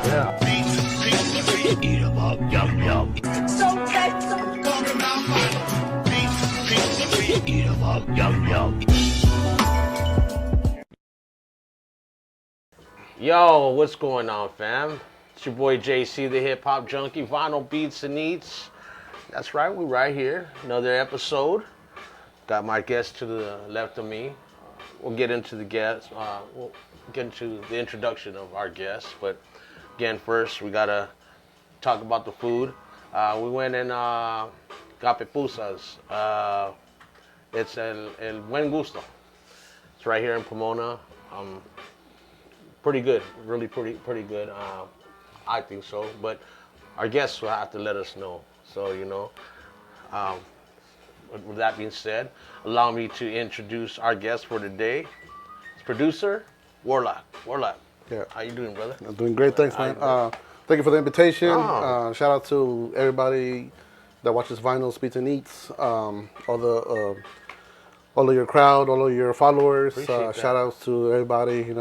Yeah. Eat 'em up, yum yum. Eat 'em up, yum yum. Yo, what's going on, fam? It's your boy JC, the hip hop junkie, vinyl beats and eats. That's right, we're right here. Another episode. Got my guest to the left of me. We'll get into the guest. We'll get into the introduction of our guest. But again, first we gotta talk about the food. We went and got pupusas. It's el Buen Gusto. It's right here in Pomona. Pretty good, really pretty good. I think so. But our guests will have to let us know. So with that being said, allow me to introduce our guest for today. It's producer Warlock. Warlock. Yeah. How you doing, brother? I'm doing great, thanks, man. Thank you for the invitation. Shout out to everybody that watches Vinyl Beats and Eats. All of your crowd, all of your followers. Shout outs to everybody.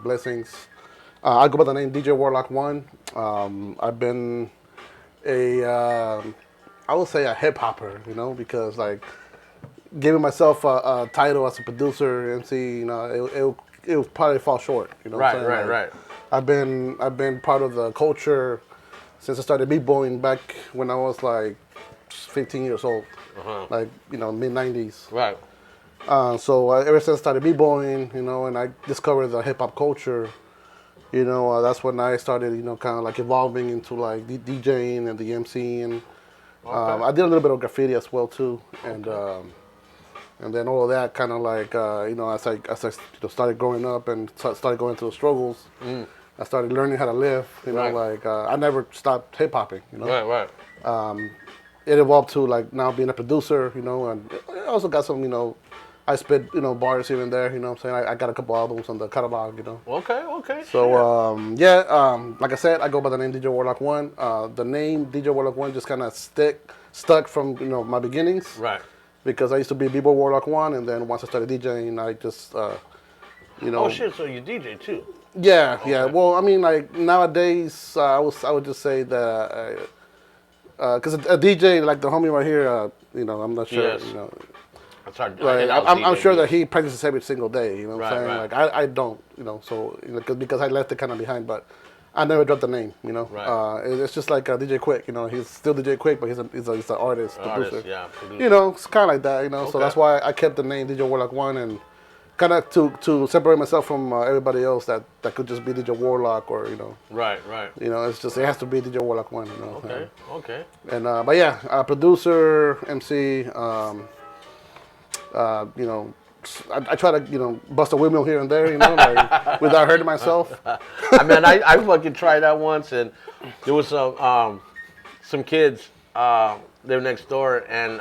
Blessings. I go by the name DJ Warlock One. I've been I would say a hip hopper, because like giving myself a title as a producer, MC, it would probably fall short. Right. I've been part of the culture since I started b-boying back when I was like 15 years old, like mid '90s. Right. So ever since I started b-boying, and I discovered the hip hop culture, that's when I started, kind of like evolving into like DJing and the MCing. I did a little bit of graffiti as well too, and then all of that kind of like as I started growing up and started going through the struggles, I started learning how to live. I never stopped hip hopping. Right. It evolved to like now being a producer. And I also got some I spit bars here and there. I'm saying I got a couple albums on the catalog. Okay. So like I said, I go by the name DJ Warlock One. The name DJ Warlock One just kind of stuck from my beginnings. Right. Because I used to be B-Boy Warlock One, and then once I started DJing, I just Oh shit! So you DJ too? Yeah. Well, I mean, like nowadays, I would just say that because a DJ like the homie right here, I'm not sure. Yes. It's hard. Right. I'm sure that he practices every single day. You know what I'm saying? Right. Like I don't. So because I left it kind of behind, but I never dropped the name. Right. It's just like DJ Quick. He's still DJ Quick, but he's an artist, producer. Yeah. Producer. It's kind of like that. So that's why I kept the name DJ Warlock One, and kind of to separate myself from everybody else that could just be DJ Warlock or Right. It's just it has to be DJ Warlock One. Okay. And but yeah, producer, MC. I try to bust a windmill here and there, like, without hurting myself. I fucking tried that once, and there was some kids they were next door, and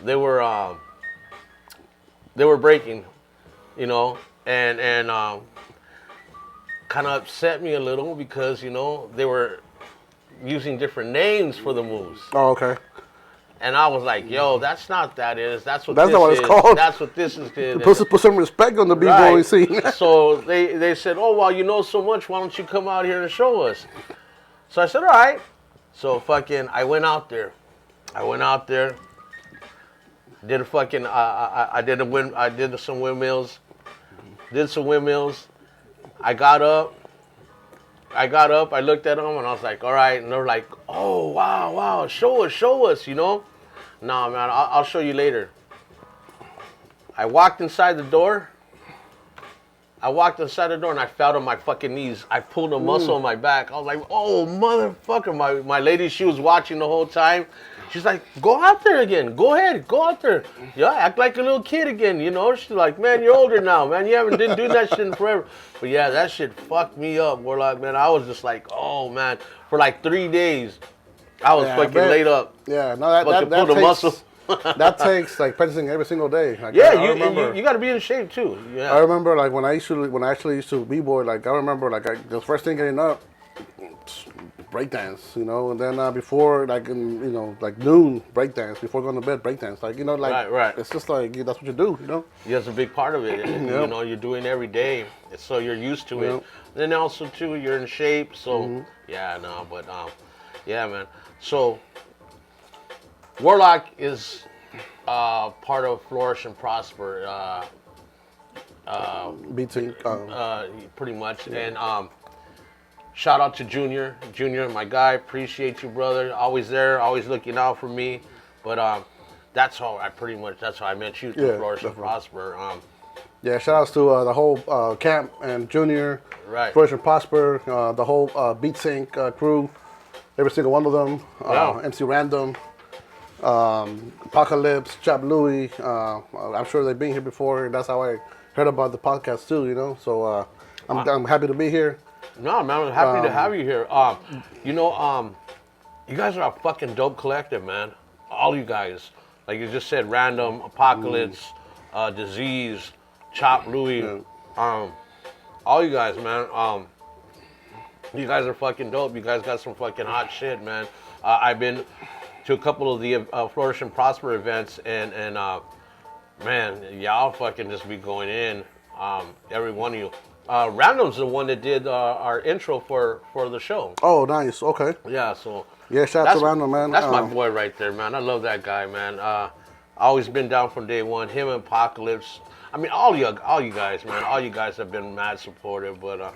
they were breaking, and kind of upset me a little because they were using different names for the moves. Oh, okay. And I was like, yo, that's not that is. That's not what it's called. That's what this is. Put some respect on the b-boy scene. So they said, oh, well, you know so much. Why don't you come out here and show us? So I said, all right. So I went out there. Did a fucking, I did some windmills. I got up, I looked at them, and I was like, all right. And they were like, oh, wow, show us, Nah, man, I'll show you later. I walked inside the door, and I fell on my fucking knees. I pulled a muscle on my back. I was like, oh, motherfucker. My lady, she was watching the whole time. She's like, go out there again. Go ahead, go out there. Yeah, act like a little kid again, She's like, man, you're older now, man. You didn't do that shit in forever. But yeah, that shit fucked me up, Warlock, man. I was just like, oh, man. For like 3 days, I was fucking laid up. Yeah, no, that takes, muscle. That takes like practicing every single day. Like, yeah, you got to be in shape too. Yeah. I remember like when I actually used to b-boy, like I remember like the first thing getting up, breakdance, you know, and then before, like, you know, like noon, breakdance, before going to bed, breakdance, like, you know, like, Right. it's just like, that's what you do, you know? Yeah, it's a big part of it. You know, you're doing it every day, so you're used to it. Then also, too, you're in shape, so, yeah, no, but, yeah, man. So, Warlock is part of Flourish and Prosper, Beating, pretty much, and, shout out to Junior. Junior, my guy. Appreciate you, brother. Always there, always looking out for me. But that's how I met you through Flourish and Prosper. yeah, shout outs to the whole camp and Junior, Right. Flourish and Prosper, the whole Beat Sync crew, every single one of them, MC Random, Apocalypse, Chap Louie. I'm sure they've been here before. That's how I heard about the podcast too, you know. So I'm happy to be here. No, man, I'm happy to have you here. You know, you guys are a fucking dope collective, man. All you guys. Like you just said, Random, Apocalypse, Disease, Chop Louie. All you guys, man. You guys are fucking dope. You guys got some fucking hot shit, man. I've been to a couple of the Flourish and Prosper events, and man, y'all fucking just be going in. Every one of you. Random's the one that did our intro for the show. Oh, nice. Okay. Yeah, so. Yeah, shout out to Random, man. That's my boy right there, man. I love that guy, man. Always been down from day one. Him and Apocalypse. I mean, all you guys, man. All you guys have been mad supportive. But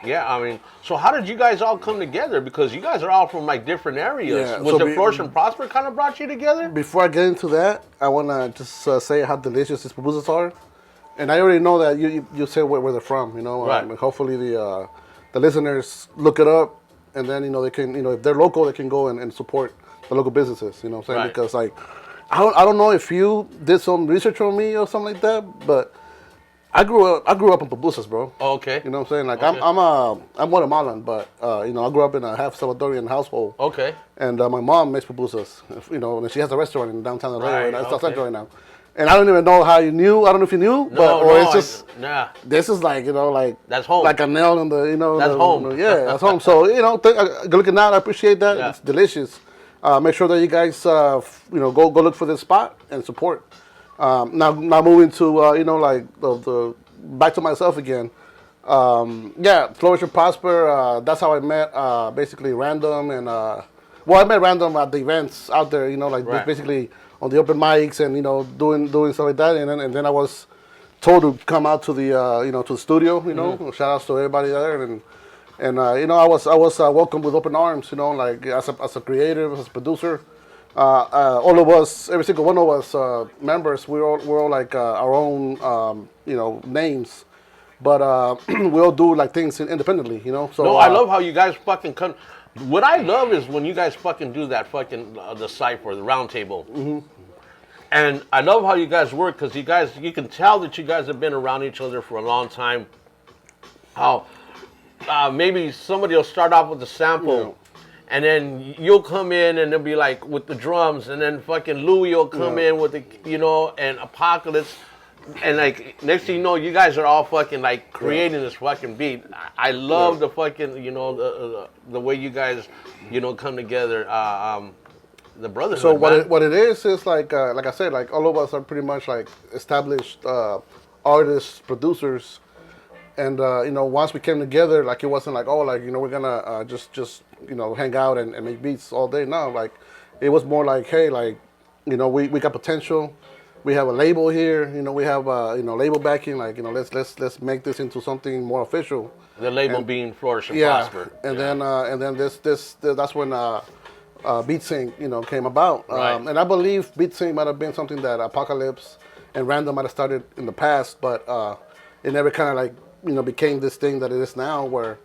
yeah, I mean, so how did you guys all come together? Because you guys are all from like different areas. Yeah, Was the Flourish and Prosper kind of brought you together? Before I get into that, I want to just say how delicious these pupusas are. And I already know that you say where they're from, you know. Right. And hopefully the listeners look it up, and then, you know, they can, you know, if they're local, they can go and support the local businesses, you know what I'm saying? Right. Because, like, I don't know if you did some research on me or something like that, but I grew up in pupusas, bro. Oh, okay. You know what I'm saying? Like, Okay. I'm Guatemalan, but, you know, I grew up in a half Salvadorian household. Okay. And my mom makes pupusas, you know, and she has a restaurant in downtown LA, Right, and I okay. right now. And I don't even know how you knew. I don't know if you knew, it's just nah. this is like, you know, like That's home. like a nail in the, you know. That's home. Yeah, that's home. So, you know, looking out, I appreciate that. Yeah. It's delicious. Make sure that you guys, you know, go look for this spot and support. Now moving to, you know, like the back to myself again. Yeah, Flourish and Prosper. That's how I met basically Random and well, I met Random at the events out there. You know, like Right. basically on the open mics and, you know, doing stuff like that. And then I was told to come out to the you know, to the studio. You know, shout outs to everybody there. And you know, I was welcomed with open arms. You know, like as a creative, as a producer. All of us, every single one of us members, we're all like our own you know, names, but we all do like things independently, you know. So No, I love how you guys fucking come. What I love is when you guys fucking do that fucking the cipher, the round table. Mm-hmm. And I love how you guys work because you can tell that you guys have been around each other for a long time. How maybe somebody will start off with a sample. Yeah. And then you'll come in and they'll be like with the drums, and then fucking Louie will come in with the, you know, and Apocalypse. And like next thing you know, you guys are all fucking like creating this fucking beat. I love the fucking, you know, the way you guys, you know, come together. The brotherhood. So man. what it is like I said, like all of us are pretty much like established artists, producers, and you know, once we came together, like it wasn't like, oh, like, you know, we're gonna just you know, hang out and make beats all day. No, like it was more like, hey, like, you know, we got potential. We have a label here, you know. We have you know, label backing. Like, you know, let's make this into something more official. The label being Flourish and Yeah, Prosper. and then this that's when Beat Sync, you know, came about. Right. And I believe Beat Sync might have been something that Apocalypse and Random might have started in the past, but it never kind of like, you know, became this thing that it is now, where,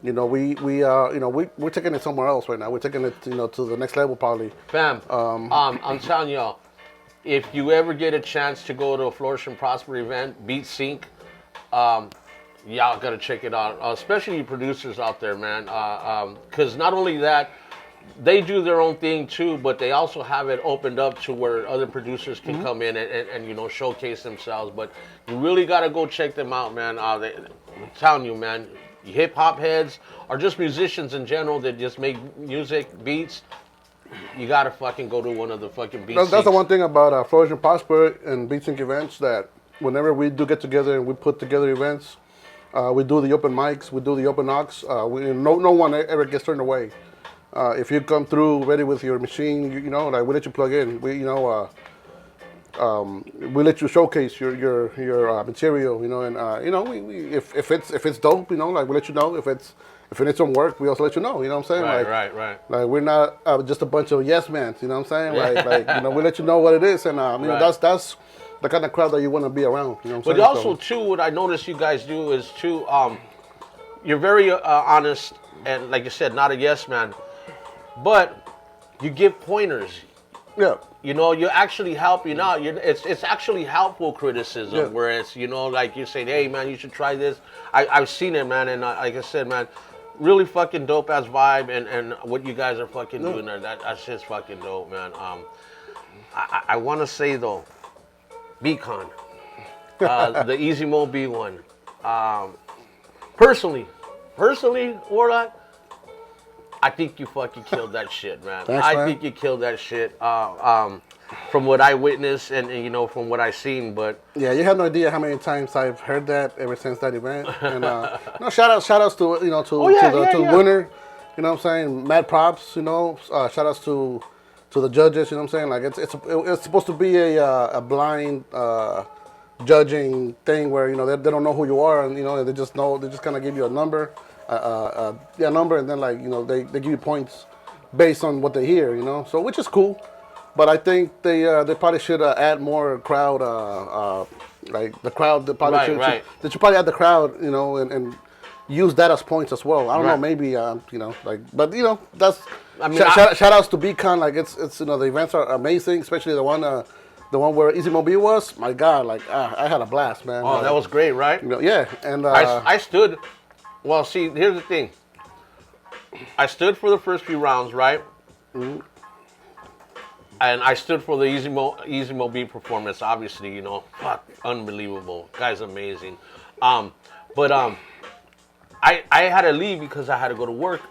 you know, we're taking it somewhere else right now. We're taking it, you know, to the next level probably. Fam, I'm telling y'all, if you ever get a chance to go to a Flourish and Prosper event, Beat Sync, y'all gotta check it out. Especially you producers out there, man. Because not only that, they do their own thing too, but they also have it opened up to where other producers can come in and you know, showcase themselves. But you really gotta go check them out, man. I'm telling you, man. hip hop heads or just musicians in general that just make music, beats, you gotta fucking go to one of the fucking beat That's the one thing about Flourish and Prosper and Beat Sync events, that whenever we do get together and we put together events, we do the open mics, we do the open knocks. No one ever gets turned away. If you come through ready with your machine, you know, like we let you plug in. We let you showcase your material, you know, and you know, we if it's dope, you know, like we let you know. If it needs some work, we also let you know. You know what I'm saying? Right. Like we're not just a bunch of yes men. You know what I'm saying? Like you know, we let you know what it is, and you know, that's the kind of crowd that you want to be around. You know what I'm saying? But also too, what I notice you guys do is too, you're very honest and, like you said, not a yes man, but you give pointers. Yeah. You know, you're actually helping out. It's actually helpful criticism, where it's, you know, like you're saying, hey, man, you should try this. I've seen it, man, and like I said, man, really fucking dope-ass vibe, and what you guys are fucking doing there, that's just fucking dope, man. I want to say, though, Beacon, the Easy Mo B one, personally, Warlock, I think you fucking killed that shit, man. Thanks, I man. think you killed that shit. From what I witnessed and you know, from what I seen, but yeah, you have no idea how many times I've heard that ever since that event. And no, shout outs to, you know, to the winner. You know what I'm saying? Mad props. You know, shout outs to the judges. You know what I'm saying? Like it's supposed to be a blind judging thing where, you know, they don't know who you are, and you know, they just kind of give you a number. Number, and then, like, you know, they give you points based on what they hear, you know, so which is cool, but I think they probably should add more crowd, like the crowd. They probably they should probably add the crowd, you know, and use that as points as well. I don't know, maybe you know, like, but you know, that's. I mean, shout outs to BCon. Like it's you know, the events are amazing, especially the one where Easy Mo B was. My God, like I had a blast, man. Oh, like, that was great, right? You know, yeah, and I stood. Well, see, here's the thing. I stood for the first few rounds, right? Mm-hmm. And I stood for the Easy Mo B performance. Obviously, you know, fuck, unbelievable. Guy's amazing. But I had to leave because I had to go to work.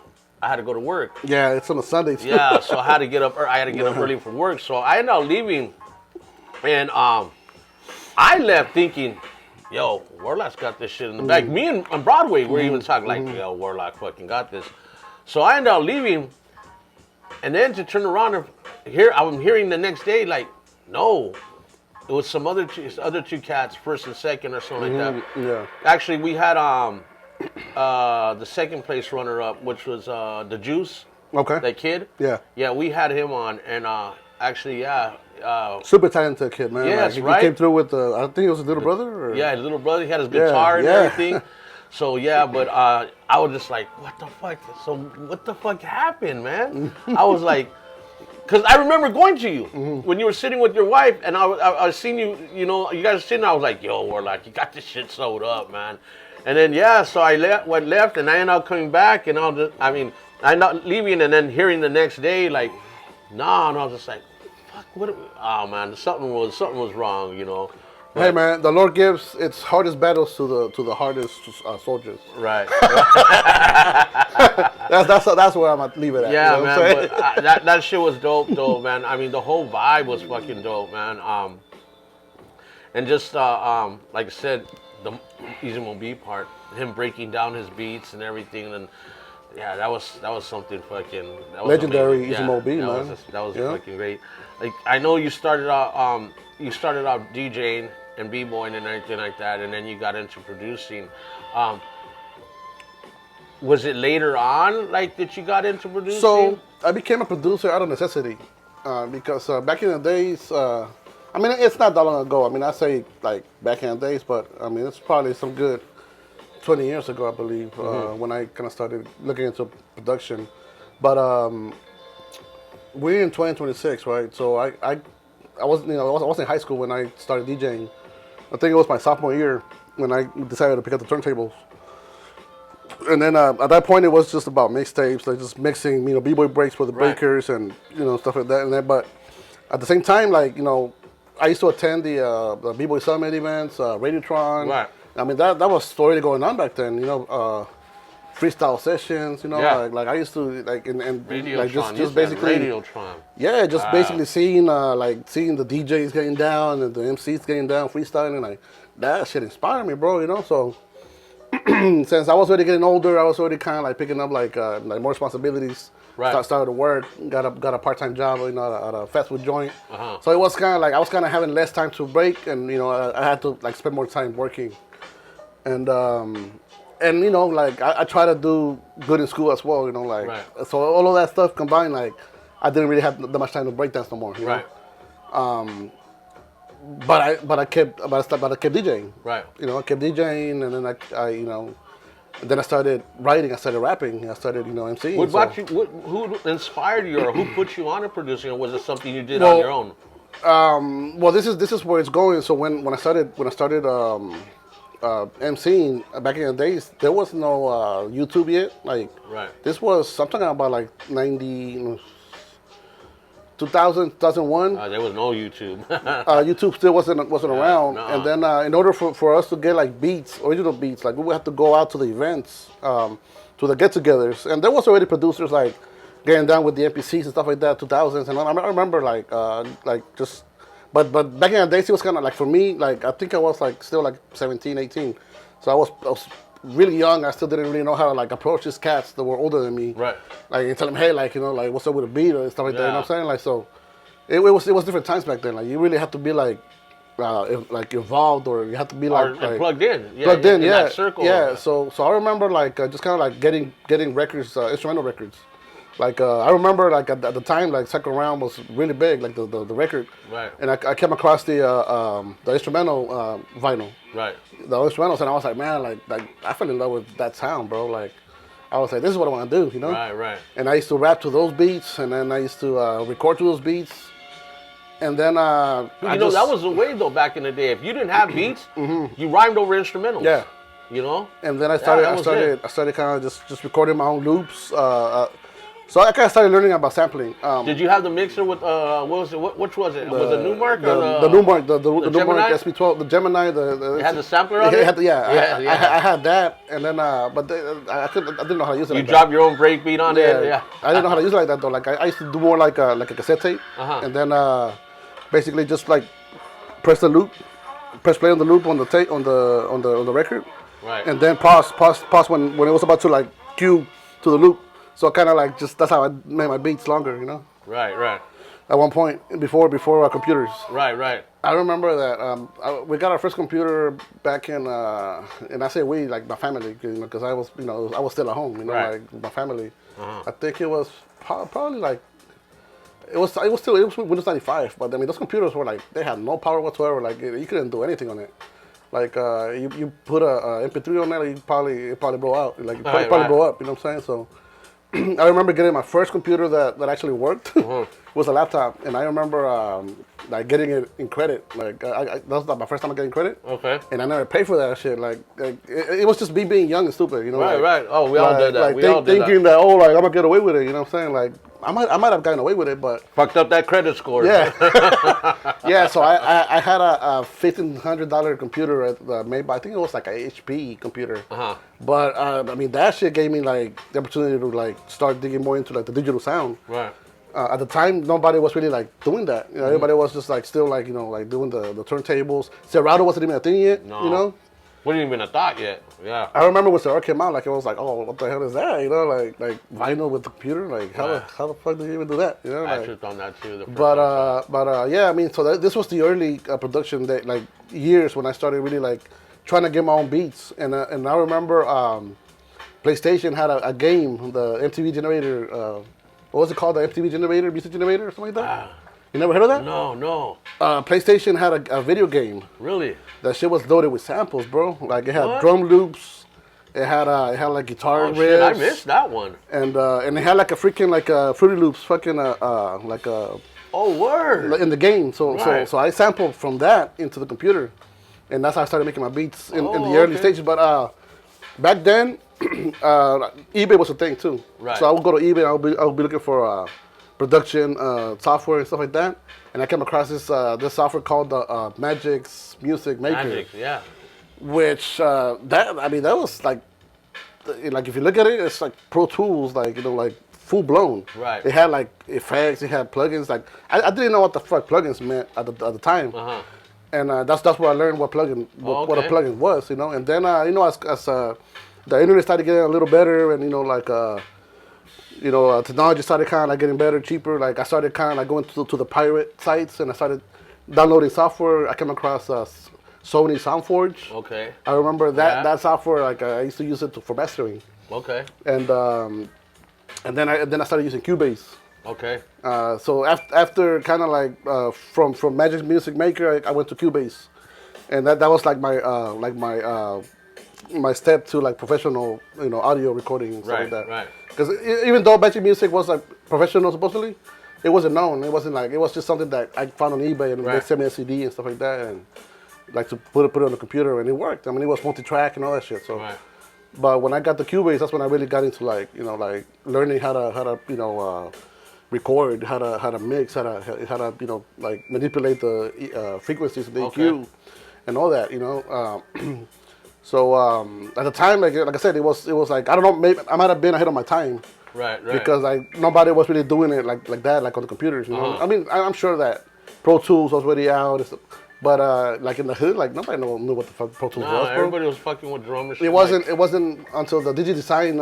Yeah, it's on a Sunday too. Yeah, so I had to get up. I had to get up early for work. So I ended up leaving, and I left thinking, yo, Warlock's got this shit in the back. Me and on Broadway, we're even talking like, yo, Warlock fucking got this. So I ended up leaving, and then to turn around and I'm hearing the next day, like, no, it was some other two cats, first and second or something like that. Yeah. Actually, we had the second place runner up, which was the Juice. Okay. That kid. Yeah. Yeah, we had him on, and actually, yeah. Super talented kid, man. Yes, like, he came through with I think it was his little brother. Or? Yeah, his little brother. He had his guitar and everything. So yeah, but I was just like, what the fuck? So what the fuck happened, man? I was like, because I remember going to you when you were sitting with your wife, and I was seeing you. You know, you guys were sitting. I was like, yo, Warlock, you got this shit sewed up, man. And then so I left, and I ended up coming back, and I ended up leaving, and then hearing the next day, like, nah, and I was just like, what? Oh man, something was wrong, you know. But, hey man, the Lord gives its hardest battles to the hardest soldiers. Right. that's where I'm gonna leave it at. Yeah, you know man. But that shit was dope, though, man. I mean, the whole vibe was fucking dope, man. And just like I said, the Easy Mo B part, him breaking down his beats and everything, and yeah, that was something fucking legendary. Amazing. Easy Mo B, man. That was fucking great. Like, I know you started out DJing and b-boying and everything like that, and then you got into producing. Was it later on, like, that you got into producing? So I became a producer out of necessity, because back in the days, I mean, it's not that long ago. I mean, I say like back in the days, but I mean, it's probably some good 20 years ago, I believe, when I kind of started looking into production. But we're in 2026, right? So I wasn't, I was in high school when I started DJing. I think it was my sophomore year when I decided to pick up the turntables. And then at that point, it was just about mixtapes, like just mixing, b-boy breaks for the breakers and stuff like that. And then, but at the same time, like I used to attend the b-boy summit events, Radiotron. Right. I mean that was already going on back then. freestyle sessions, you know, Yeah. like I used to like and Radiotron, like just used to have basically Radiotron. yeah, just basically seeing seeing the DJs getting down and the MCs getting down, freestyling, like that shit inspired me, bro. You know, so since I was already getting older, I was already kind of like picking up like more responsibilities. Right. Started to work, got a part-time job, you know, at a fast food joint. Uh-huh. So it was kind of like I was kind of having less time to break, and you know, I had to like spend more time working, and you know, like I try to do good in school as well, you know, like Right. so all of that stuff combined, like I didn't really have that much time to break dance no more, you Right. know. But I kept DJing. Right. You know, I kept DJing, and then I you know. Then I started writing. I started rapping. I started, you know, MCing. What so. brought you? Who inspired you, or who put you on to producing, or was it something you did on your own? Well, this is where it's going. So when I started MCing back in the days, there was no YouTube yet. Like Right. this was I'm talking about like 2000, 2001. There was no YouTube. YouTube still wasn't around, no. and then in order for us to get like beats, original beats, like we would have to go out to the events, to the get-togethers, and there was already producers like getting down with the MPCs and stuff like that, 2000s, and I remember like just, but back in the days it was kind of like for me, like I think I was like still like 17, 18, so I was really young. I still didn't really know how to like approach these cats that were older than me. Right. Like and tell them, hey, like you know, like what's up with a beat or stuff like that. You know Yeah. what I'm saying? Like so, it was different times back then. Like you really have to be like involved, or you have to be like plugged in. Yeah, plugged in. Yeah. That circle. Yeah. So I remember like just kind of like getting records, instrumental records. Like I remember like at the time like Second Round was really big, like the record. Right. And I came across the instrumental vinyl. Right. The instrumentals, and I was like, man, like I fell in love with that sound, bro. Like, I was like, this is what I want to do, you know? Right. Right. And I used to rap to those beats, and then I used to record to those beats, and then that was the way though back in the day. If you didn't have beats, you rhymed over instrumentals. yeah. You know. And then I that was started kind of just recording my own loops. So I kind of started learning about sampling. Did you have the mixer with what was it? Which was it? Was it Newmark or the Newmark, the Gemini? Newmark SP12, the Gemini, It had the sampler on it. I had that, and then but I didn't know how to use it. You like dropped your own break beat on it. Yeah. I didn't know how to use it like that though. Like I used to do more like a cassette tape, and then basically just like press play on the loop on the tape on the record, Right. and then pause when it was about to like cue to the loop. So kind of like just that's how I made my beats longer, you know. Right. Right. At one point before our computers. Right. Right. I remember that we got our first computer back in, and I say we, like my family, because I was still at home, you know, Right. like my family. I think it was probably like, it was Windows 95, but I mean those computers were like, they had no power whatsoever, like you couldn't do anything on it. Like you put a MP3 on there, it probably blow out, like probably blow up, you know what I'm saying? So I remember getting my first computer that actually worked was a laptop, and I remember like getting it in credit. Like that was like my first time getting credit. Okay. And I never paid for that shit. Like it was just me being young and stupid, you know. Right. Like, Right. Oh, we all did that. Like We all did thinking that like I'm gonna get away with it. You know what I'm saying? Like I might have gotten away with it, but fucked up that credit score. yeah, yeah. So I had a $1,500 computer made by, I think it was like a HP computer. But I mean that shit gave me like the opportunity to like start digging more into like the digital sound. Right. At the time, nobody was really like doing that. You know, everybody was just like still like like doing the turntables. Serato wasn't even a thing yet. No. You know. Wasn't even a thought yet. Yeah. I remember when Serato came out, like it was like, oh, what the hell is that? You know, like vinyl with the computer. Like how the fuck did you even do that? You know. I Like, tripped on that too. but yeah, I mean, so this was the early production that like years when I started really like trying to get my own beats, and I remember PlayStation had a game, the MTV Generator. What was it called? The MTV Generator, Music Generator, or something like that. You never heard of that? No. PlayStation had a video game. Really? That shit was loaded with samples, bro. Like it had drum loops. It had like guitar riffs. Shit, I missed that one. And it had like a freaking like Fruity Loops fucking like a. Oh, word. In the game, so Right. I sampled from that into the computer, and that's how I started making my beats in the early stages. But back then, eBay was a thing too. Right. So I would go to eBay. I would be looking for production software and stuff like that, and I came across this software called the Magic's Music Maker. Magic, yeah. Which that was like like if you look at it, it's like Pro Tools, like like full blown. Right. It had like effects, it had plugins. Like I didn't know what the fuck plugins meant at the time. And that's where I learned what what a plugin was, And then as the internet started getting a little better, and technology started kind of like getting better, cheaper. Like I started kind of like going to the pirate sites, and I started downloading software. I came across Sony SoundForge. Okay. I remember that software. Like I used to use it for mastering. Okay. And then I started using Cubase. Okay. So after kind of like from Magic Music Maker, I went to Cubase, and that was like my step to like professional audio recording and stuff like that. Right. Because even though Magic Music was like professional supposedly, it wasn't known. It wasn't like, it was just something that I found on eBay, and they sent me a CD and stuff like that, and like to put it on the computer, and it worked. I mean, it was multi-track and all that shit. So. Right. But when I got the Cubase, that's when I really got into like learning how to record, how to mix, how to like manipulate the frequencies of the EQ and all that, So at the time, like I said, it was like, I don't know, maybe I might have been ahead of my time. Right. Because like nobody was really doing it like that, like on the computers. I mean, I'm sure that Pro Tools was already out. But like in the hood, like nobody knew what the fuck Pro Tools was. Everybody was fucking with drum machines. It wasn't until the DigiDesign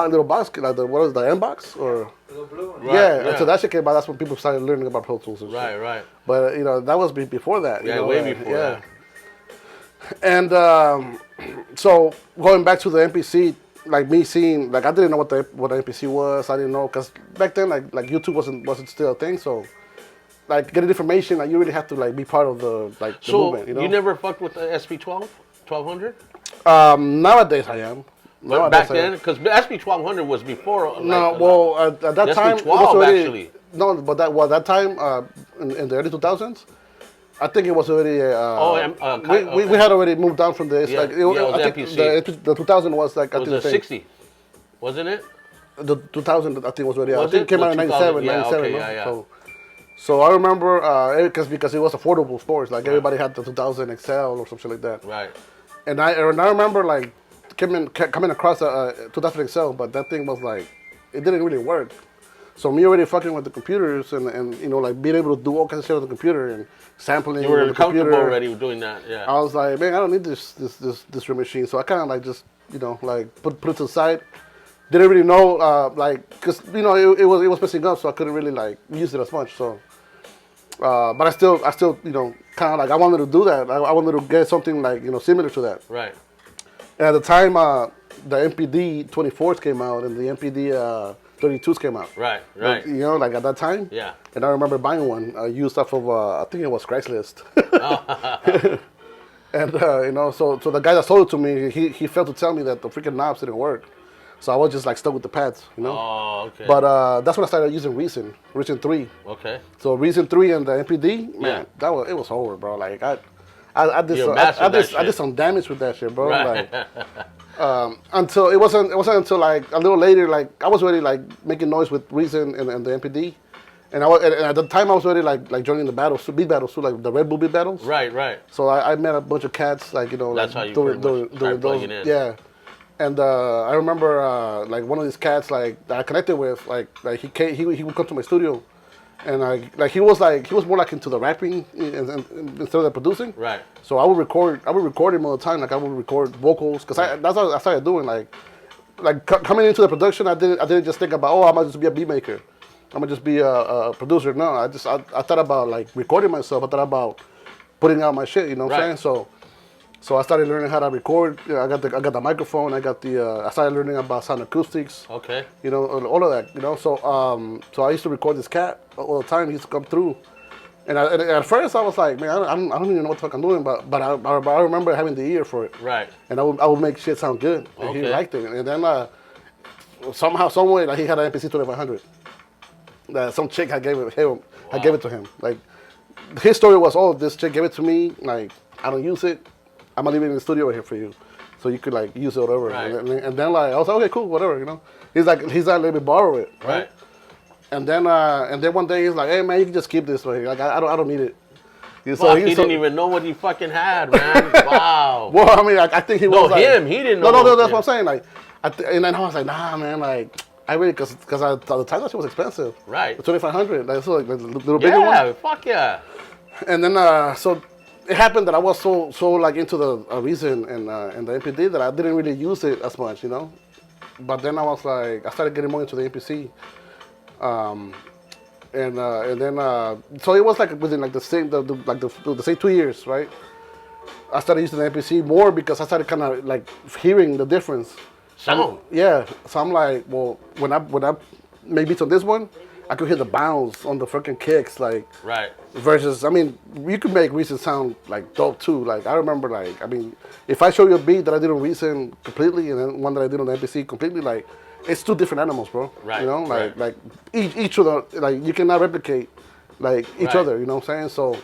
little box, like what was the M box or the blue one. Yeah, until that shit came out, that's when people started learning about Pro Tools and shit. Right. But that was before that. Way before that. And so going back to the MPC, like me seeing, like I didn't know what the MPC was. I didn't know, because back then like YouTube wasn't still a thing, so. Like getting information, like you really have to like be part of the movement. You never fucked with the SP12, 1200? Nowadays I am. But back then, because SP1200 was before. At that time it was already, actually. No, but that time in the early 2000s, I think it was already. We had already moved down from this. Yeah, like, I think MPC. The 2000 was like. It was a 60, wasn't it? The 2000 I think was already. Was I think it came out in 97. Yeah, 97. Okay, yeah. So I remember because it was affordable sports, like everybody had the 2000 XL or something like that. Right. And I remember like coming across a 2000 XL, but that thing was like, it didn't really work. So me already fucking with the computers and like being able to do all kinds of shit on the computer and sampling. You were on the comfortable computer. already doing that. Yeah. I was like, man, I don't need this drum machine. So I kind of like just like put it to the side. Didn't really know because it was messing up, so I couldn't really like use it as much. So, but I still kind of like I wanted to do that. I wanted to get something like similar to that. Right. And at the time, the MPD 24s came out and the MPD 32s came out. Right. Like, like at that time. Yeah. And I remember buying one used off of I think it was Craigslist. And so the guy that sold it to me, he failed to tell me that the freaking knobs didn't work. So I was just like stuck with the pads, Oh, okay. But that's when I started using Reason 3. Okay. So Reason 3 and the MPD, man, it was over, bro. Like I did some damage with that shit, bro. Right. Like until it wasn't until like a little later, like I was already like making noise with Reason and the MPD, and at the time I was already like joining the battles, beat battles, too, like the Red Bull beat battles. Right. So I met a bunch of cats, like That's like how you started plugging in. Yeah. And I remember like one of these cats like that I connected with, like he would come to my studio, and he was more like into the rapping and instead of the producing. Right. So I would record him all the time. Like I would record vocals because that's what I started doing. Like coming into the production, I didn't just think about I might just be a beat maker, I'm gonna just be a producer. No, I thought about like recording myself. I thought about putting out my shit. You know what I'm saying? So I started learning how to record. I got the microphone. I started learning about sound acoustics. Okay. All of that. So I used to record this cat all the time. He used to come through, and at first I was like, man, I don't even know what the fuck I'm doing, but I remember having the ear for it. Right. And I would make shit sound good. And he liked it. And then somehow, some way, like he had an MPC 2500. That some chick had gave it to him. Like his story was, this chick gave it to me. Like I don't use it. I'm gonna leave it in the studio here for you, so you could like use it or whatever. Right. And then like I was like, okay, cool, whatever. He's like, let me borrow it. Right. And then one day he's like, hey man, you can just keep this right here. Like I don't need it. So he didn't even know what he fucking had, man. Wow. Well, I mean, I think he was. No, him. He didn't know. No. That's what I'm saying. Like, And then I was like, nah, man, like I really because at the time that shit was expensive. Right. The 2500, like so like the little bigger one. Yeah, fuck yeah. And then so it happened that I was so like into the Reason and the MPD that I didn't really use it as much, you know. But then I was like, I started getting more into the MPC, and then so it was like within like the same the same 2 years, right? I started using the MPC more because I started kind of like hearing the difference. Sound. Yeah, so I'm like, well, when I make beats on this one, I could hear the bounce on the freaking kicks, like. Right. Versus, I mean, you could make Reason sound like dope too. Like I remember, like I mean, if I show you a beat that I did on Reason completely, and then one that I did on the MPC completely, like it's two different animals, bro. Right. You know, like each of the like you cannot replicate like each other. You know what I'm saying? So.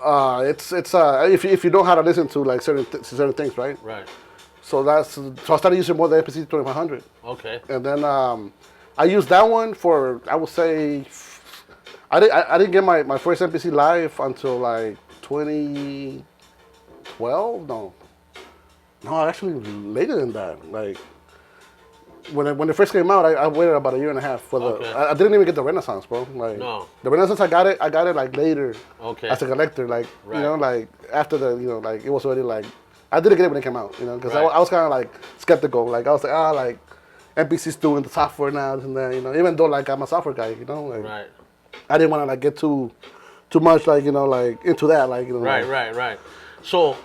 It's if you know how to listen to like certain things, right? Right. So I started using more the MPC 2500. Okay. And then I used that one for I would say I didn't get my first MPC live until like 2012. No, actually later than that. Like when it first came out, I waited about a year and a half for the. Okay. I didn't even get the Renaissance, bro. Like No. the Renaissance, I got it like later. Okay. As a collector, like Right. you know, like after the like it was already like I didn't get it when it came out, you know, because Right. I was kind of like skeptical. Like I was like like MPC's doing the software now and then, you know, even though like I'm a software guy, you know, like Right. I didn't want to like get too much like you know like into that like you know. Right. Like, Right. So,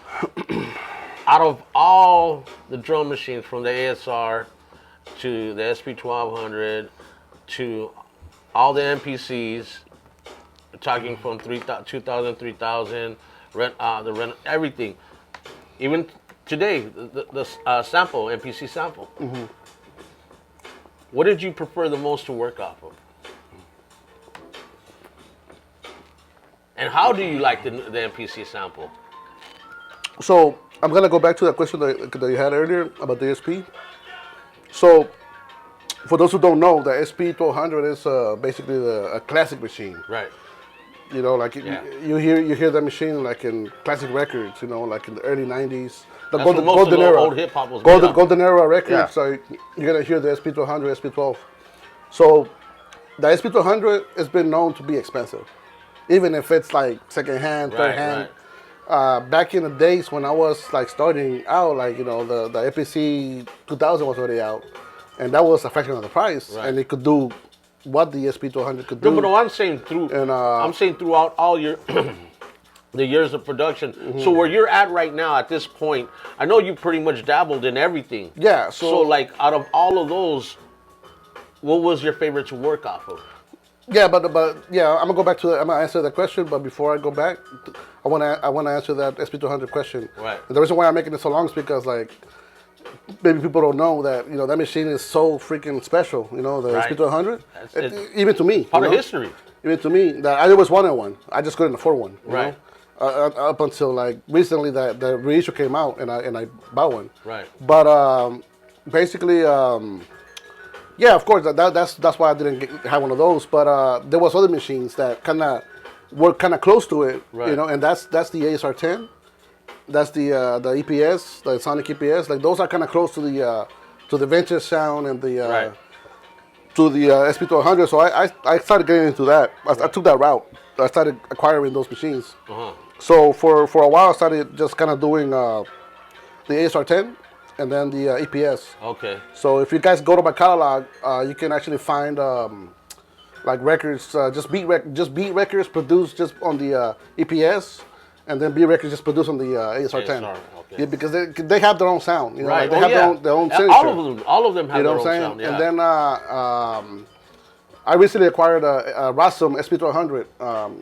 out of all the drum machines, from the ASR to the SP1200 to all the MPCs, talking from 2000, 3000, everything, even today, the sample, MPC sample. Mm-hmm. What did you prefer the most to work off of? And how do you like the MPC sample? So I'm gonna go back to that question that you had earlier about the SP. So for those who don't know, the SP1200 is basically a classic machine. Right. You know, like Yeah. you hear that machine like in classic records. You know, like in the early '90s, the That's when most of the old hip hop was made on. golden era records. Yeah. So you're gonna hear the SP1200, SP12. So the SP1200 has been known to be expensive, even if it's like second hand, third Right, hand. Back in the days when I was like starting out, like you know, the APC 2000 was already out, and that was a fraction of the price, Right. and it could do what the SP1200 could do. No, but no, I'm saying I'm saying throughout all your the years of production. Mm-hmm. So where you're at right now at this point, I know you pretty much dabbled in everything. Yeah. So like out of all of those, what was your favorite to work off of? Yeah, but yeah, I'm gonna go back to I'm gonna answer that question. But before I go back, I wanna answer that SP200 question. Right. And the reason why I'm making it so long is because like maybe people don't know that you know that machine is so freaking special. You know the Right. SP200. It's Even to me, part you of know? history. Even to me, that I always wanted one. I just couldn't afford one. You Right. know? Up until like recently, that the reissue came out and I bought one. Right. But basically, yeah, of course, that's why I didn't have one of those. But there was other machines that kind of were kind of close to it, Right. you know, and that's the ASR10, that's the EPS, the Sonic EPS. Like those are kind of close to the vintage sound and the Right. to the SP1200. So I started getting into that. I took that route. I started acquiring those machines. Uh-huh. So for a while, I started just kind of doing the ASR10 and then the EPS. Okay. So if you guys go to my catalog, you can actually find like records, just beat records produced just on the EPS, and then beat records just produced on the ASR10. ASR, okay. Yeah, because they have their own sound. You know, Right. like they have their own signature. All of them have You know their what own I'm saying? sound. Yeah. And then I recently acquired a Rasum SP1200.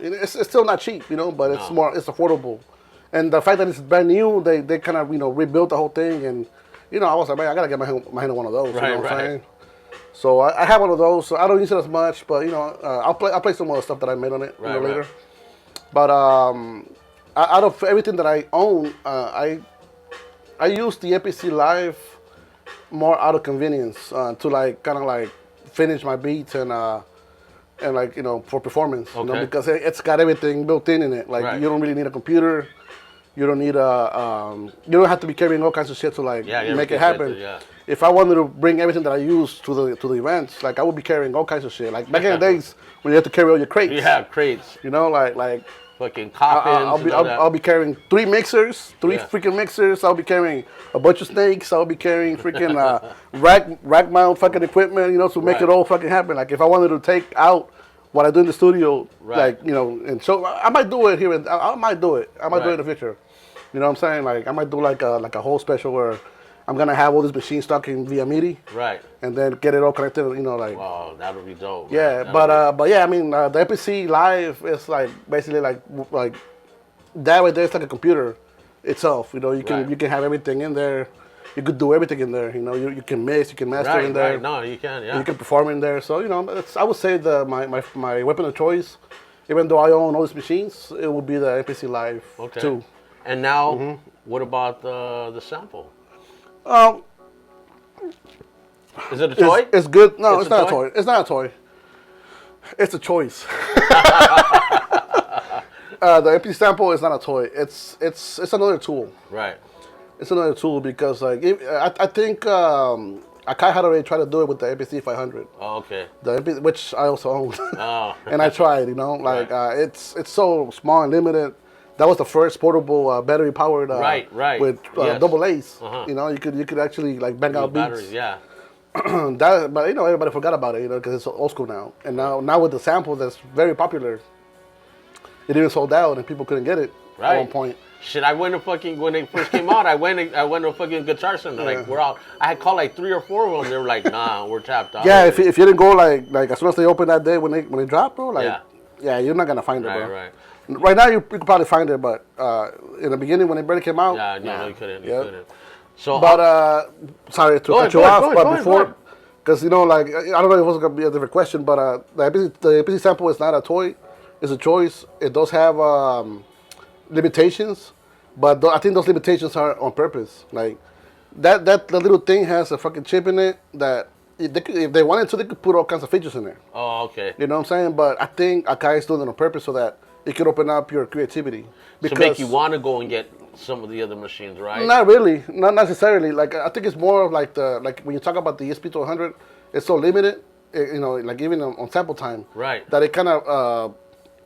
It's still not cheap, you know, but it's affordable. And the fact that it's brand new, they kind of rebuilt the whole thing, and I was like, man, I gotta get my hand on one of those. Right, you know what I'm right. saying? So I have one of those. So I don't use it as much, but I'll play some more stuff that I made on it Right, later. right. But out of everything that I own, I use the MPC Live more out of convenience to like kind of like finish my beats and like for performance, Okay. because it's got everything built in it. Like Right. you don't really need a computer. You don't need you don't have to be carrying all kinds of shit to like Yeah, make it get happen. yeah. if I wanted to bring everything that I use to the events, like I would be carrying all kinds of shit. Like back in the days when you had to carry all your crates. Yeah, crates. You know, like fucking coffins. I'll be carrying 3 mixers, 3 freaking mixers. I'll be carrying a bunch of snakes. I'll be carrying freaking rack mount fucking equipment. You know, to make it all fucking happen. Like if I wanted to take out what I do in the studio, like you know, and so I might do it here. And I might do it. I might do it in the future. You know what I'm saying? Like I might do like a whole special where I'm gonna have all these machines talking via MIDI, and then get it all connected. You know, like oh, that would be dope. Yeah, but yeah, I mean the MPC Live is like basically like that right there. It's like a computer itself. You know, you can have everything in there. You could do everything in there. You know, you can mix, you can master in there. Right, no, you can. Yeah, you can perform in there. So you know, I would say my weapon of choice, even though I own all these machines, it would be the MPC Live too. And now, what about the sample? Is it a toy? It's good. No, it's not a toy. It's not a toy. It's a choice. The MP sample is not a toy. It's another tool. Right. It's another tool because like I think Akai had already tried to do it with the MPC 500. Oh, okay. The MP, which I also own. Oh. And I tried. You know, like it's so small and limited. That was the first portable battery powered with double A's. You know, you could actually like bang out beats. Batteries, yeah. But you know, everybody forgot about it. You know, because it's old school now. And now with the sample that's very popular, it even sold out and people couldn't get it at one point. Shit, I went to fucking when they first came out. I went to a fucking Guitar Center. Like we're out. I had called like 3 or 4 of them. They were like, nah, we're tapped out. Yeah, if you didn't go like as soon as they opened that day when they dropped, bro, like yeah, you're not gonna find it, bro. Right now, you could probably find it, but in the beginning when it barely came out, no, you couldn't. You couldn't. So, but sorry to cut you off, but before, because you know, like I don't know if it was gonna be a different question, but the APC sample is not a toy; it's a choice. It does have limitations, but I think those limitations are on purpose. Like that the little thing has a fucking chip in it that. If they wanted to, they could put all kinds of features in there. Oh, okay. You know what I'm saying? But I think Akai is doing it on purpose so that it could open up your creativity. To make you want to go and get some of the other machines, right? Not really, not necessarily. Like I think it's more of like when you talk about the ESP200, it's so limited. You know, like even on sample time, that it kind of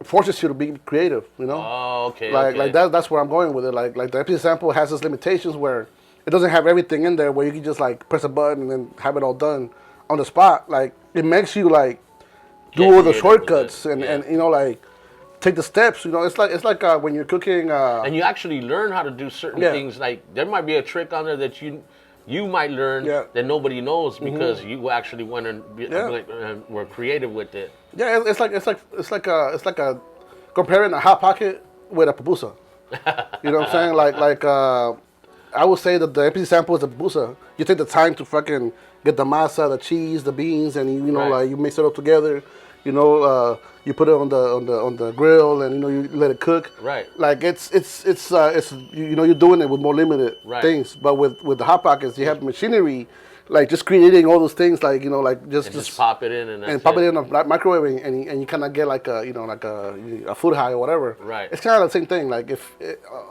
forces you to be creative. You know? Oh, okay. Like that's where I'm going with it. Like the MP sample has its limitations where it doesn't have everything in there where you can just like press a button and then have it all done on the spot. Like it makes you like do all the shortcuts and you know like take the steps. You know, it's like when you're cooking. And you actually learn how to do certain things. Like there might be a trick on there that you might learn that nobody knows because you actually went and were creative with it. Yeah, it's like a comparing a hot pocket with a pupusa. You know what I'm saying? Like I would say that the MPC sample is a pupusa. You take the time to fucking get the masa, the cheese, the beans, and you know like you mix it all together. You know, you put it on the grill, and you know you let it cook. Right. Like it's you know you're doing it with more limited things, but with the hot pockets you have machinery, like just creating all those things, like you know like just pop it in and pop it in a microwave, and you kind of get like a food high or whatever. Right. It's kind of the same thing. Like if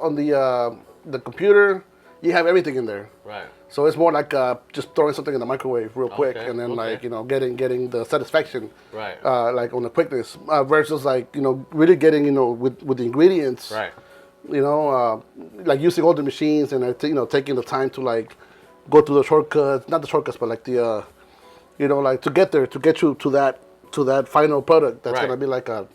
on the computer you have everything in there. Right. So it's more like just throwing something in the microwave real quick, and then like you know getting the satisfaction, like on the quickness versus like you know really getting you know with the ingredients, you know like using all the machines and you know taking the time to like go through the shortcuts, not the shortcuts, but like the you know like to get you to that final product that's gonna be like a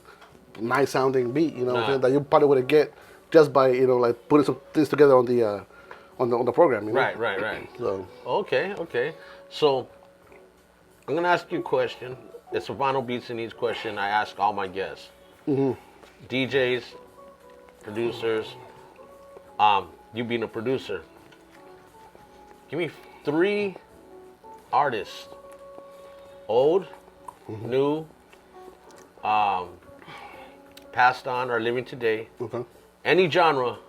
nice sounding beat, you know that you probably wouldn't get just by you know like putting some things together on the program, you know? Right. So. Okay. So, I'm going to ask you a question. It's a Vinyl Beats and Needs question I ask all my guests. DJs, producers, you being a producer. Give me 3 artists, old, new, passed on or living today, any genre,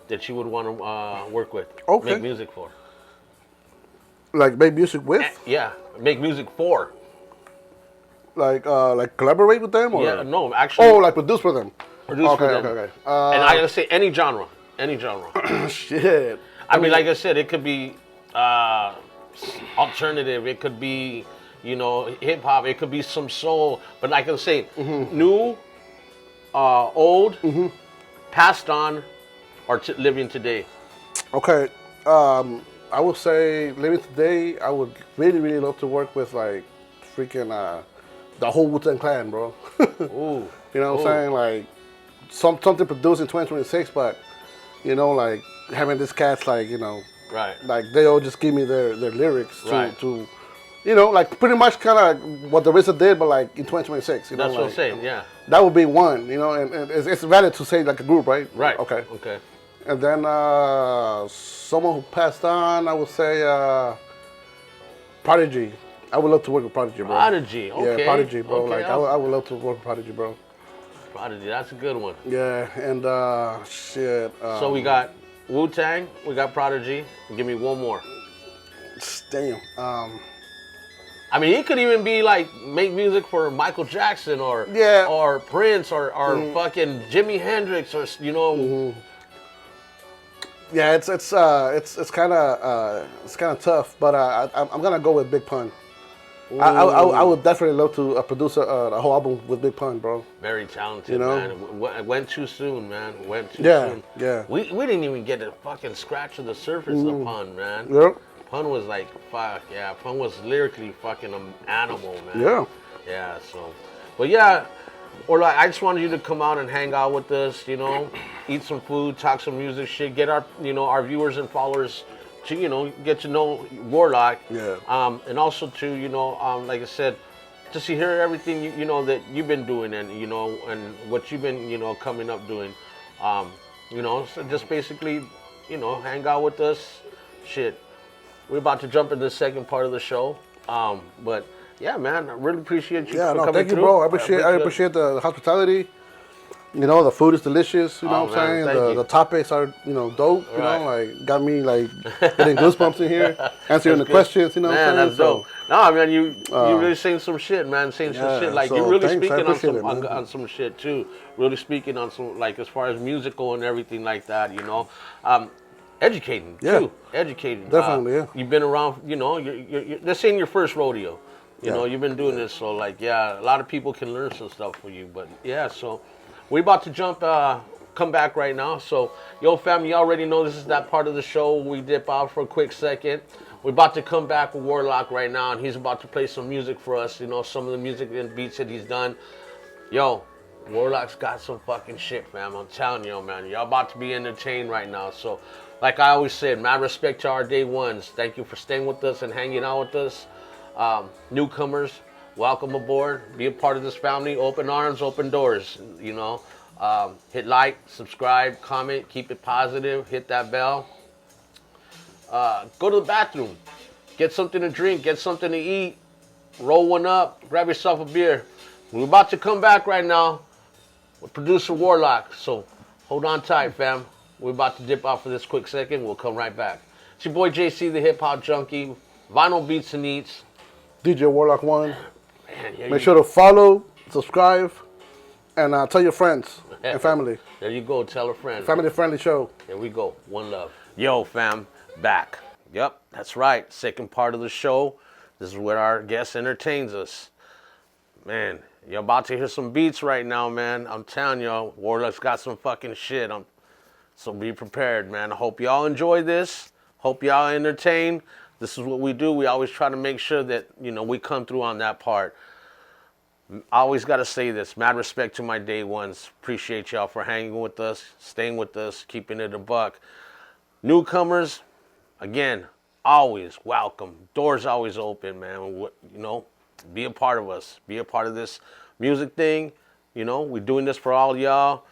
that you would want to work with, make music for. Like make music with? Yeah, make music for. Like collaborate with them, or? Yeah, no, actually. Oh, like produce for them. Produce for them. Okay. And I gotta say any genre. Shit. I mean, like I said, it could be alternative. It could be, hip hop. It could be some soul. But like I say, new, old, passed on, or living today. Okay. I would say living today, I would really, really love to work with like freaking the whole Wu-Tang Clan, bro. Ooh. You know what I'm saying? Like something produced in 2026, but like having these cats like, Right. like they all just give me their lyrics Right. to like pretty much kind of what the RZA did, but like in 2026. That's what I'm saying, yeah. That would be one, and it's valid to say like a group, right? Right. Okay. Okay. And then someone who passed on, I would say Prodigy. I would love to work with Prodigy, bro. Prodigy, okay. Yeah, Prodigy, bro. Okay, Like I would love to work with Prodigy, bro. Prodigy, that's a good one. Yeah, and shit. So we got Wu-Tang, we got Prodigy. Give me one more. Damn. I mean, it could even be like make music for Michael Jackson or Prince or fucking Jimi Hendrix or Yeah, it's kind of tough, but I'm gonna go with Big Pun. I would definitely love to produce a whole album with Big Pun, bro. Very talented, man. It went too soon, man. Went too soon. Yeah. We didn't even get to fucking scratch the surface of Pun, man. Yep. Pun was like, fuck, yeah. Pun was lyrically fucking an animal, man. Yeah. Yeah, so. But yeah, or like, I just wanted you to come out and hang out with us, eat some food, talk some music shit, get our, our viewers and followers to, get to know Warlock. Yeah. And also to, like I said, just to hear everything, that you've been doing and, and what you've been, coming up doing. So just basically, hang out with us. Shit. We're about to jump into the second part of the show. But yeah, man, I really appreciate you for coming thank you, through. bro. I appreciate the hospitality. The food is delicious. You know what I'm saying? The topics are, dope. You know, like got me like getting goosebumps in here, answering the questions. You know, man, what I'm that's dope. No, man, you really saying some shit, man. Saying some shit like you're really speaking on some shit too. Really speaking on some like as far as musical and everything like that. Educating too. Educating. Definitely, yeah. You've been around. You're this ain't your first rodeo. You've been doing this, so like, yeah, a lot of people can learn some stuff from you. But yeah, so we're about to come back right now. So, yo, family, you already know this is that part of the show. We dip out for a quick second. We're about to come back with Warlock right now, and he's about to play some music for us. Some of the music and beats that he's done. Yo, Warlock's got some fucking shit, fam. I'm telling you, man. Y'all about to be entertained right now. So, like I always said, mad respect to our day ones. Thank you for staying with us and hanging out with us. Newcomers, welcome aboard. Be a part of this family. Open arms, open doors. Hit like, subscribe, comment, keep it positive. Hit that bell. Go to the bathroom. Get something to drink. Get something to eat. Roll one up. Grab yourself a beer. We're about to come back right now with producer Warlock. So hold on tight, fam. We're about to dip out for this quick second. We'll come right back. It's your boy JC, the Hip Hop Junkie. Vinyl Beats and Eats. DJ Warlock One. Man, Make sure to follow, subscribe, and tell your friends and family. There you go. Tell a friend. Family-friendly show. There we go. One love. Yo, fam. Back. Yep, that's right. Second part of the show. This is where our guest entertains us. Man, you're about to hear some beats right now, man. I'm telling y'all, Warlock's got some fucking shit. So be prepared, man. I hope y'all enjoy this. Hope y'all entertain. This is what we do. We always try to make sure that, we come through on that part. I always got to say this. Mad respect to my day ones. Appreciate y'all for hanging with us, staying with us, keeping it a buck. Newcomers, again, always welcome. Doors always open, man. Be a part of us. Be a part of this music thing. We're doing this for all y'all.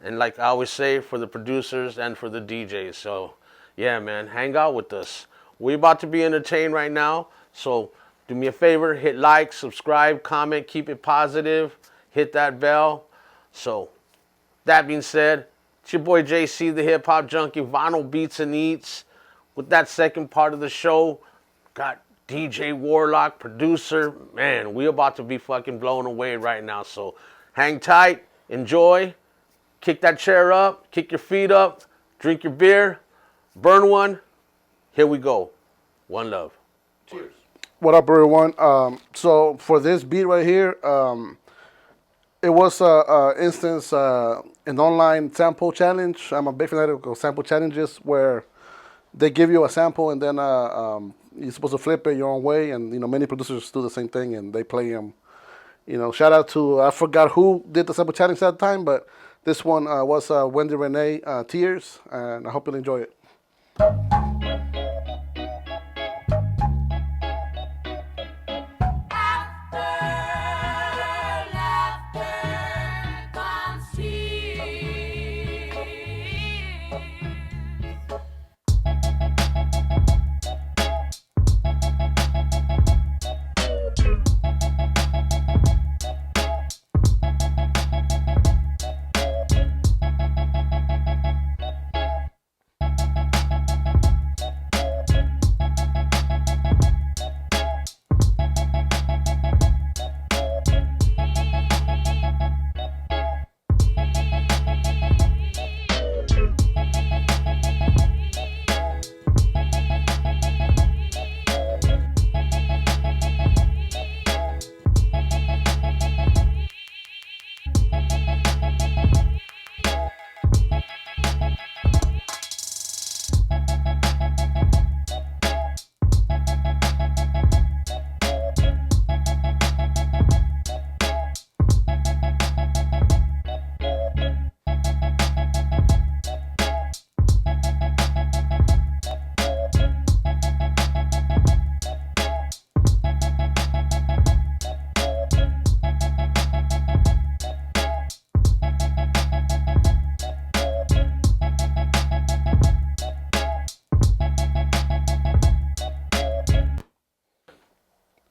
And like I always say, for the producers and for the DJs. So, yeah, man, hang out with us. We're about to be entertained right now. So, do me a favor, hit like, subscribe, comment, keep it positive. Hit that bell. So, that being said, it's your boy JC, the Hip Hop Junkie, Vinyl Beats and Eats. With that second part of the show, got DJ Warlock, producer. Man, we about to be fucking blown away right now. So, hang tight, enjoy. Kick that chair up, kick your feet up, drink your beer, burn one. Here we go. One love. Cheers. What up, everyone? So for this beat right here, it was an online sample challenge. I'm a big fan of sample challenges where they give you a sample and then you're supposed to flip it your own way. And many producers do the same thing and they play them. Shout out to I forgot who did the sample challenge at the time, but this one was Wendy Renee Tears, and I hope you'll enjoy it.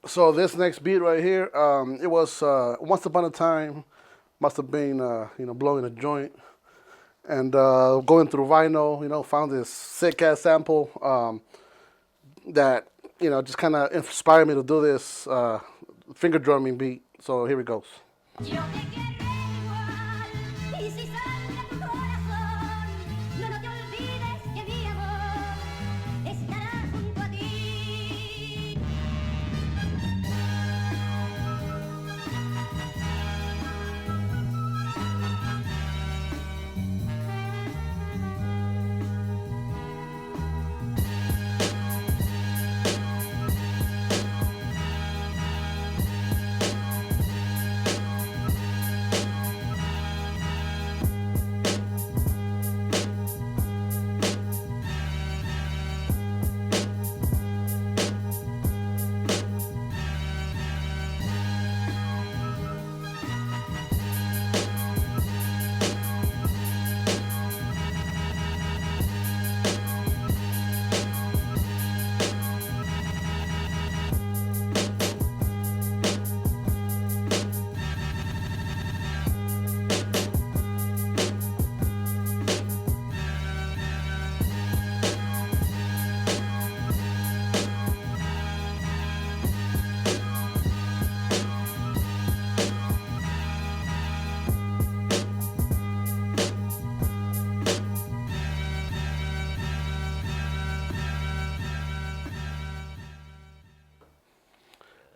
So this next beat right here, it was once upon a time, must have been blowing a joint, and going through vinyl, found this sick ass sample that just kind of inspired me to do this finger drumming beat. So here it goes.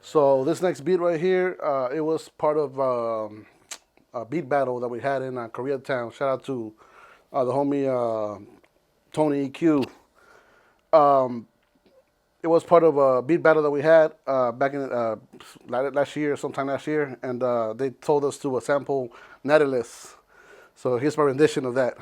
So this next beat right here, it was part of a beat battle that we had in Koreatown. Shout out to the homie Tony EQ. It was part of a beat battle that we had back in sometime last year, and they told us to sample Nautilus. So here's my rendition of that.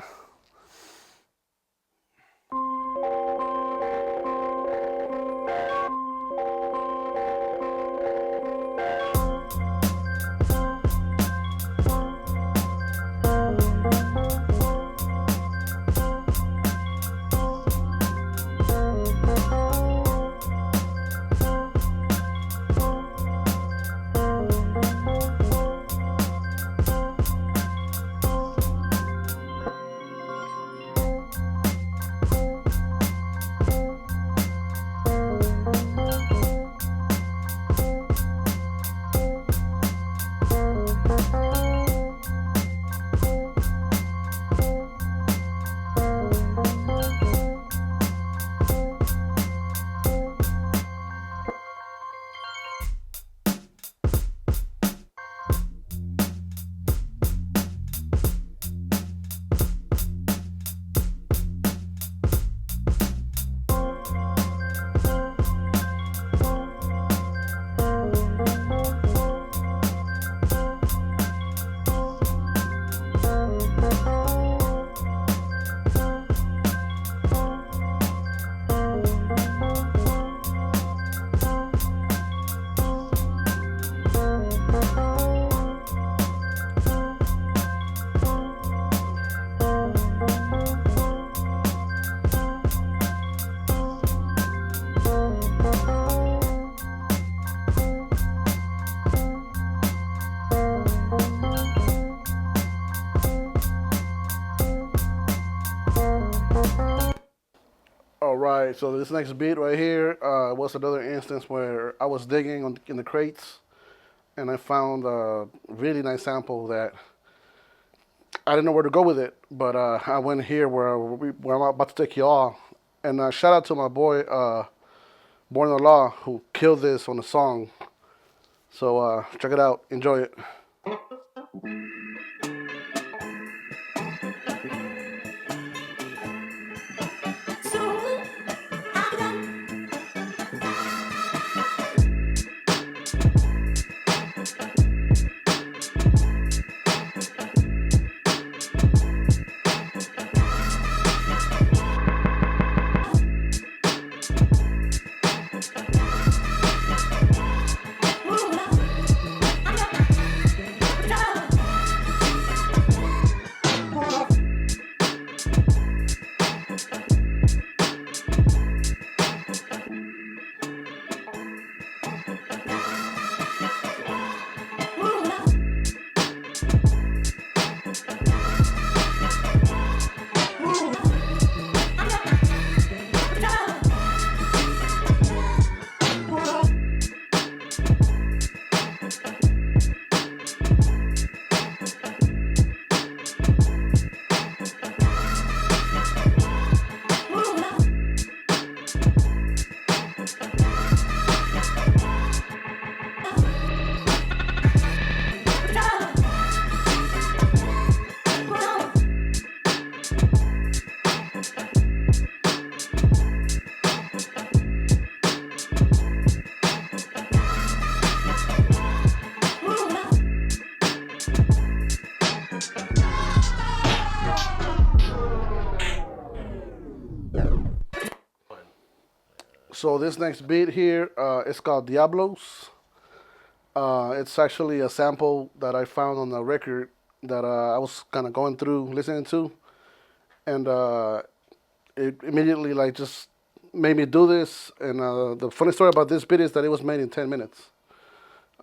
right, so this next beat right here was another instance where I was digging in the crates, and I found a really nice sample that I didn't know where to go with it, but I went here where I'm about to take you all. And shout out to my boy, Born in the Law, who killed this on the song. So check it out. Enjoy it. So this next beat here is called Diablos. It's actually a sample that I found on a record that I was kind of going through listening to, and it immediately like just made me do this. And the funny story about this beat is that it was made in 10 minutes.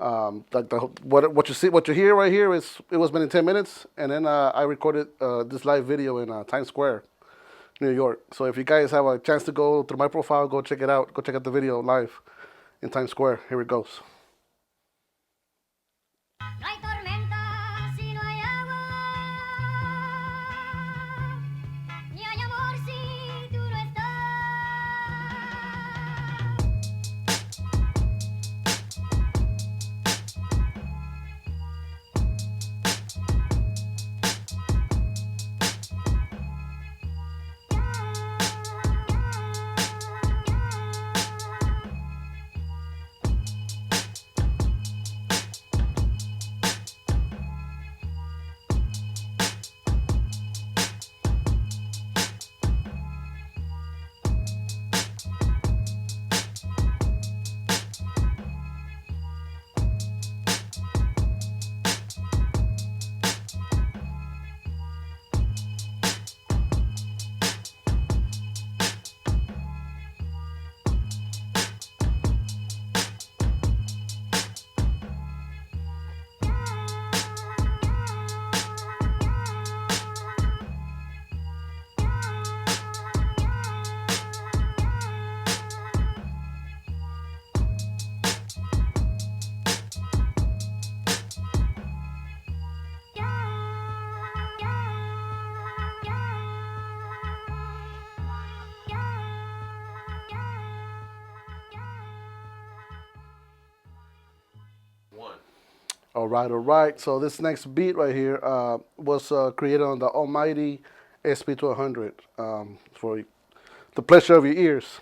Like what you hear right here is it was made in 10 minutes, and then I recorded this live video in Times Square, New York. So if you guys have a chance to go through my profile, go check it out. Go check out the video live in Times Square. Here it goes. No hay tormenta si no hay agua, ni hay amor si tú no estás. All right, all right. So this next beat right here was created on the almighty SP1200 for the pleasure of your ears.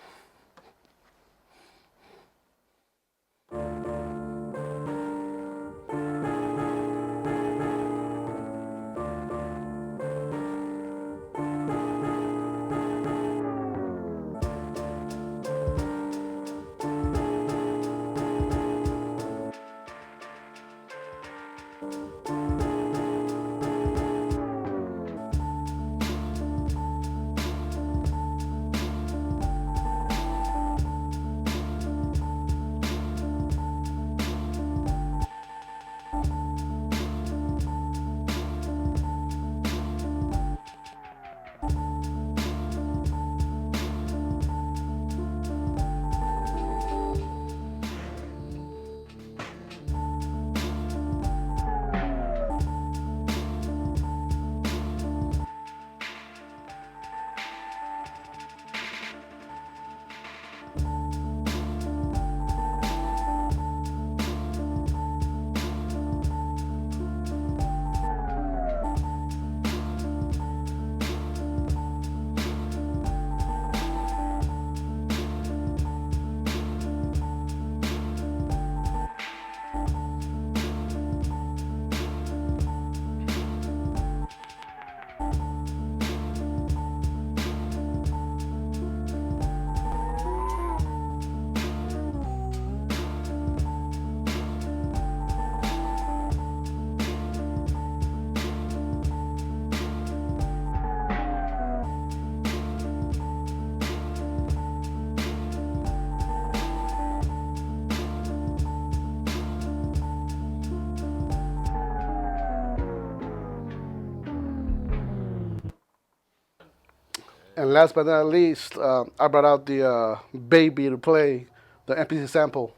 And last but not least, I brought out the baby to play, the MPC sample.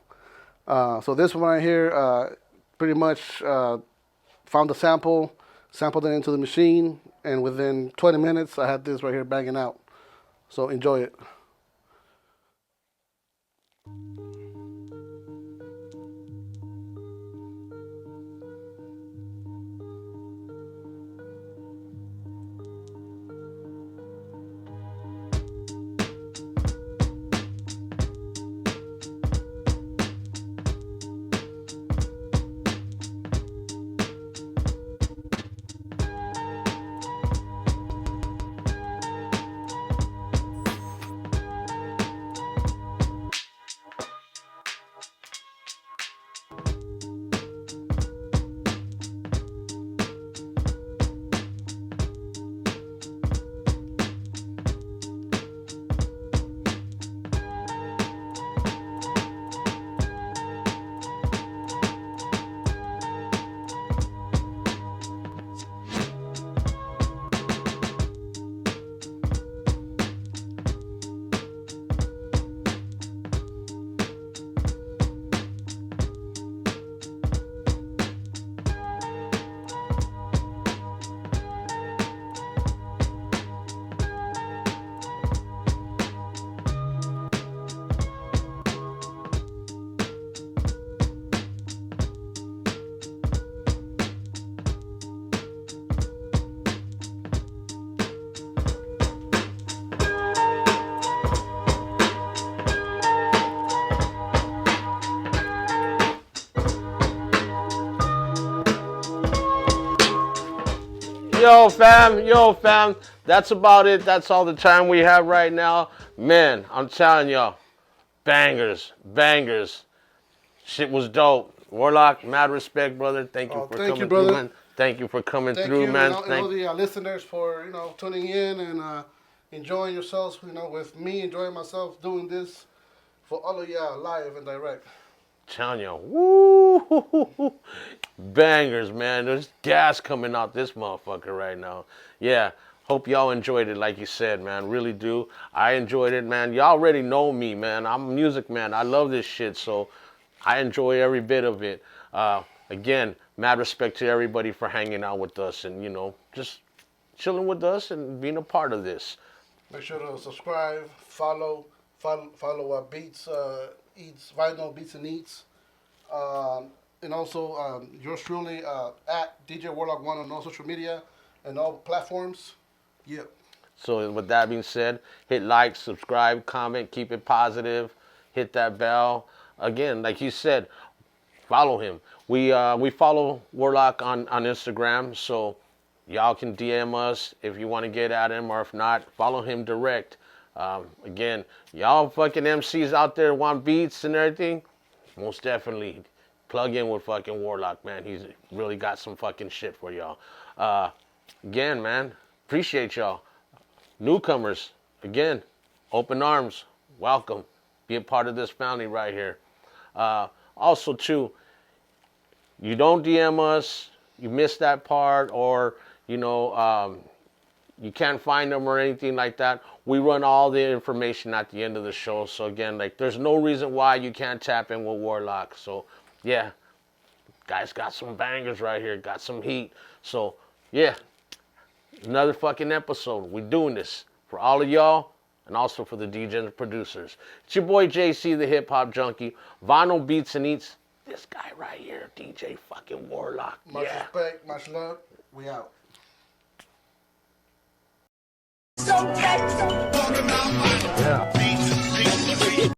So this one right here, pretty much found the sample, sampled it into the machine, and within 20 minutes, I had this right here banging out. So enjoy it. Yo fam, that's about it. That's all the time we have right now. Man, I'm telling y'all, bangers. Shit was dope. Warlock, mad respect, brother. Thank you for coming through, man. Thank you for coming through, man. Thank you, the listeners for tuning in and enjoying yourselves. With me enjoying myself doing this for all of y'all live and direct. Telling you, woo, bangers, man. There's gas coming out this motherfucker right now. Yeah, hope y'all enjoyed it, like you said, man. Really do. I enjoyed it, man. Y'all already know me, man. I'm a music man. I love this shit, so I enjoy every bit of it. Again, mad respect to everybody for hanging out with us and just chilling with us and being a part of this. Make sure to subscribe, follow Beats. Eats Vinyl Beats and Eats, and also yours truly at DJ Warlock One on all social media and all platforms. Yep. So with that being said, hit like, subscribe, comment, keep it positive, hit that bell. Again, like you said, follow him. We follow Warlock on Instagram, so y'all can DM us if you want to get at him, or if not, follow him direct. Again, y'all fucking MCs out there want beats and everything, most definitely plug in with fucking Warlock, man. He's really got some fucking shit for y'all. Again, man, appreciate y'all. Newcomers, again, open arms, welcome. Be a part of this family right here. Also, too, you don't DM us, you missed that part, or, you can't find them or anything like that. We run all the information at the end of the show. So again, there's no reason why you can't tap in with Warlock. So yeah, guys got some bangers right here, got some heat. So yeah, another fucking episode. We're doing this for all of y'all and also for the DJs and producers. It's your boy JC, the hip hop junkie. Vinyl Beats and Eats. This guy right here, DJ fucking Warlock. Much respect, much love. We out. Yeah.